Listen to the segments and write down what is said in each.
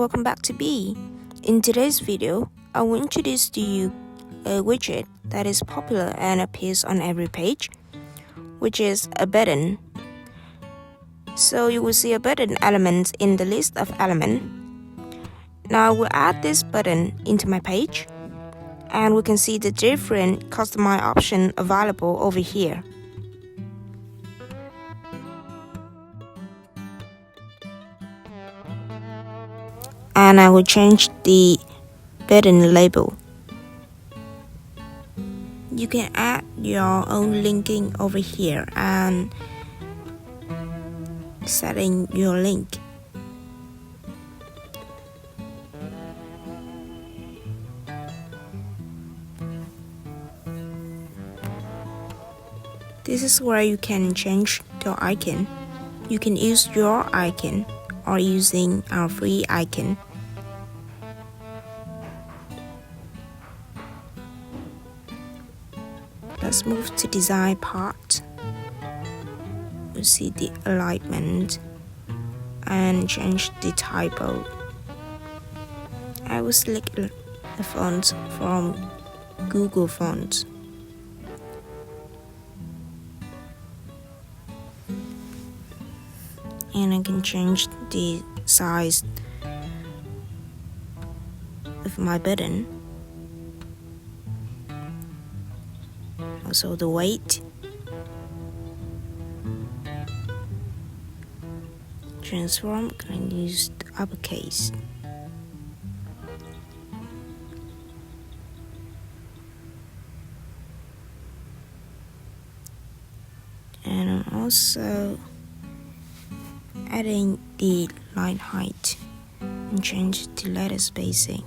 welcome back to Beae. In today's video, I will introduce to you a widget that is popular and appears on every page, which is a button. So you will see a button element in the list of elements. Now I will add this button into my page, and we can see the different customize options available over here. And I will change the button label. You can add your own linking over here and setting your link. This is where you can change your icon. You can use your icon or using our free icon. Let's move to design part. You see the alignment and change the typo. I will select the font from Google Fonts. And I can change the size of my button, also the weight, transform, can use the uppercase, and I'm also adding the line height and change the letter spacing.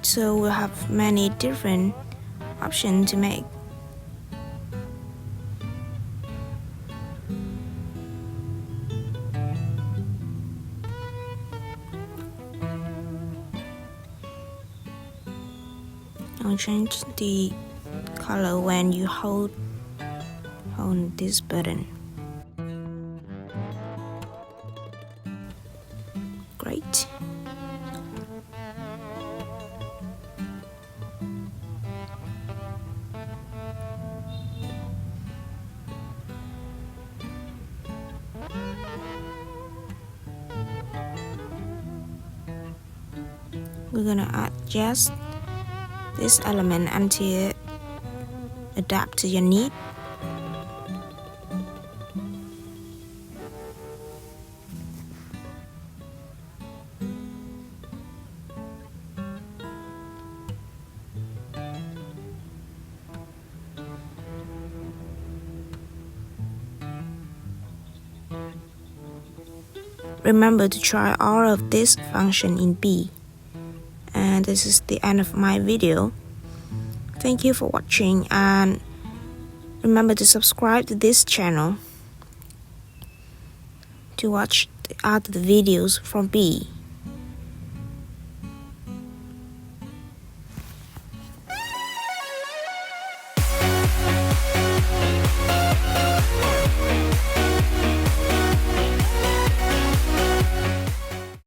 So we'll have many different options to make. I'll change the color when you hold this button. Great. We're gonna adjust this element until it adapt to your need. Remember to try all of this function in Beae. And this is the end of my video. Thank you for watching, and remember to subscribe to this channel to watch the other videos from Beae.